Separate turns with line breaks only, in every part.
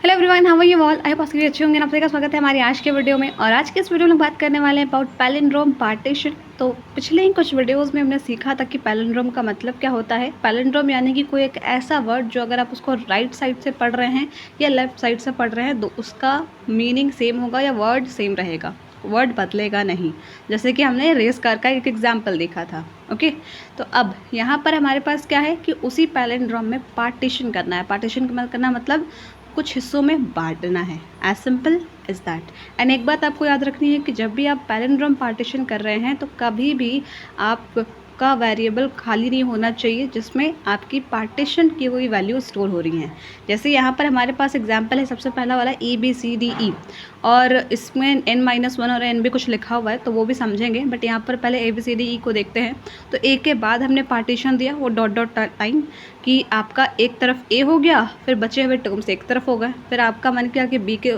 Hello everyone, how are you all? I hope आप सभी अच्छे होंगे। आप सभी का स्वागत है हमारी आज के वीडियो में। और आज के इस वीडियो में बात करने वाले हैं अबाउट पैलिंड्रोम पार्टीशन। तो पिछले ही कुछ वीडियोस में हमने सीखा था कि पैलिंड्रोम का मतलब क्या होता है। पैलिंड्रोम यानी कि कोई एक ऐसा वर्ड जो अगर आप उसको राइट साइड से पढ़ रहे हैं या लेफ्ट साइड से पढ़ रहे हैं तो उसका मीनिंग सेम होगा या वर्ड सेम रहेगा, वर्ड बदलेगा नहीं। जैसे कि हमने रेस कार का एक एग्जाम्पल देखा था। ओके, तो अब यहाँ पर हमारे पास क्या है कि उसी पैलिंड्रोम में पार्टीशन करना है। पार्टीशन करना मतलब कुछ हिस्सों में बांटना है। As simple is that. And एक बात आपको याद रखनी है कि जब भी आप पैलिंड्रोम पार्टीशन कर रहे हैं तो कभी भी आपका वेरिएबल खाली नहीं होना चाहिए जिसमें आपकी पार्टीशन की हुई वैल्यू स्टोर हो रही हैं। जैसे यहाँ पर हमारे पास एग्जांपल है सबसे पहला वाला ABCDE, और इसमें n-1 और n भी कुछ लिखा हुआ है तो वो भी समझेंगे, बट यहाँ पर पहले ABCDE को देखते हैं। तो ए के बाद हमने पार्टीशन दिया वो डॉट डॉट लाइन कि आपका एक तरफ ए हो गया, फिर बचे हुए टर्म्स एक तरफ हो गए। फिर आपका मन किया कि बी के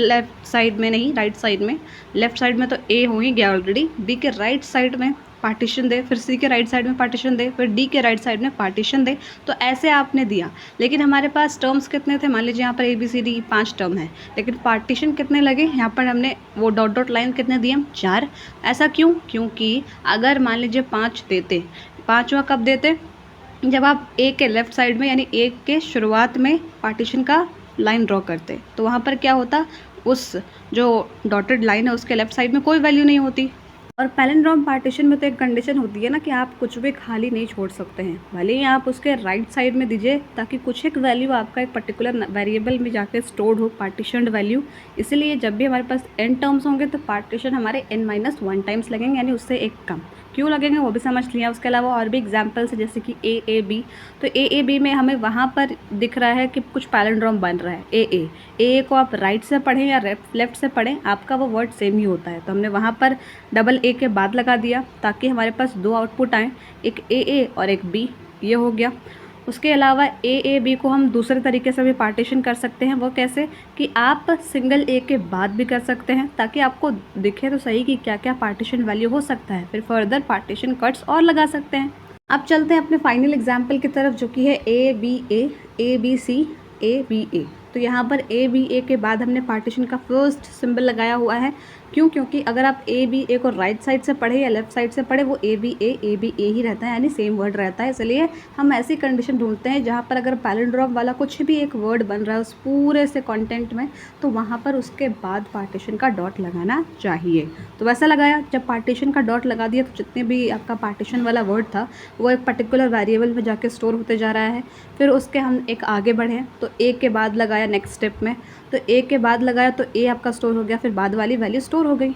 लेफ्ट साइड में नहीं, राइट साइड में, लेफ्ट साइड में तो ए हो ही गया ऑलरेडी, बी के राइट साइड में पार्टीशन दे, फिर सी के राइट साइड में पार्टीशन दे, फिर डी के राइट साइड में पार्टीशन दे। तो ऐसे आपने दिया। लेकिन हमारे पास टर्म्स कितने थे? मान लीजिए यहाँ पर ABCD 5 टर्म है, लेकिन पार्टीशन कितने लगे? यहाँ पर हमने वो डॉट डॉट लाइन कितने दिए? 4। ऐसा क्यों? क्योंकि अगर मान लीजिए 5 देते, 5वां कब देते? जब आप ए के लेफ़्ट साइड में यानी ए के शुरुआत में पार्टीशन का लाइन ड्रॉ करते तो वहाँ पर क्या होता, उस जो डॉटेड लाइन है उसके लेफ़्ट साइड में कोई वैल्यू नहीं होती। और पैलिंड्रोम पार्टीशन में तो एक कंडीशन होती है ना कि आप कुछ भी खाली नहीं छोड़ सकते हैं, भले ही आप उसके राइट साइड में दीजिए ताकि कुछ एक वैल्यू आपका एक पर्टिकुलर वेरिएबल में जाके स्टोर्ड हो, पार्टीशनड वैल्यू। इसलिए जब भी हमारे पास n टर्म्स होंगे तो पार्टीशन हमारे n-1 टाइम्स लगेंगे, यानी उससे एक कम। क्यों लगेंगे वो भी समझ लिया। उसके अलावा और भी एग्जाम्पल्स है जैसे कि AAB। तो AAB में हमें वहाँ पर दिख रहा है कि कुछ पैलिंड्रोम बन रहा है। AA को आप राइट से पढ़ें या लेफ्ट से पढ़ें, आपका वो वर्ड सेम ही होता है। तो हमने वहाँ पर डबल A के बाद लगा दिया ताकि हमारे पास दो आउटपुट आएँ, एक AA और एक B। ये हो गया। उसके अलावा AAB को हम दूसरे तरीके से भी पार्टीशन कर सकते हैं। वो कैसे कि आप सिंगल A के बाद भी कर सकते हैं ताकि आपको दिखे तो सही कि क्या क्या पार्टीशन वैल्यू हो सकता है। फिर फर्दर पार्टीशन कट्स और लगा सकते हैं। अब चलते हैं अपने फाइनल एग्जाम्पल की तरफ जो कि है ABA, ABC, ABA। तो यहाँ पर ABA के बाद हमने पार्टीशन का फर्स्ट सिंबल लगाया हुआ है। क्यों? क्योंकि अगर आप ABA को राइट साइड से पढ़े या लेफ्ट साइड से पढ़े वो ABA ही रहता है, यानी सेम वर्ड रहता है। इसलिए हम ऐसी कंडीशन ढूंढते हैं जहाँ पर अगर पैलिंड्रोम वाला कुछ भी एक वर्ड बन रहा है उस पूरे से कंटेंट में, तो वहाँ पर उसके बाद पार्टीशन का डॉट लगाना चाहिए। तो वैसा लगाया। जब पार्टीशन का डॉट लगा दिया तो जितने भी आपका पार्टीशन वाला वर्ड था वो एक पर्टिकुलर वेरिएबल में जाके स्टोर होते जा रहा है। फिर उसके हम एक आगे बढ़े तो A के बाद लगाया नेक्स्ट स्टेप में, तो A के बाद लगाया तो A आपका स्टोर हो गया, फिर बाद वाली वैल्यू स्टोर हो गई।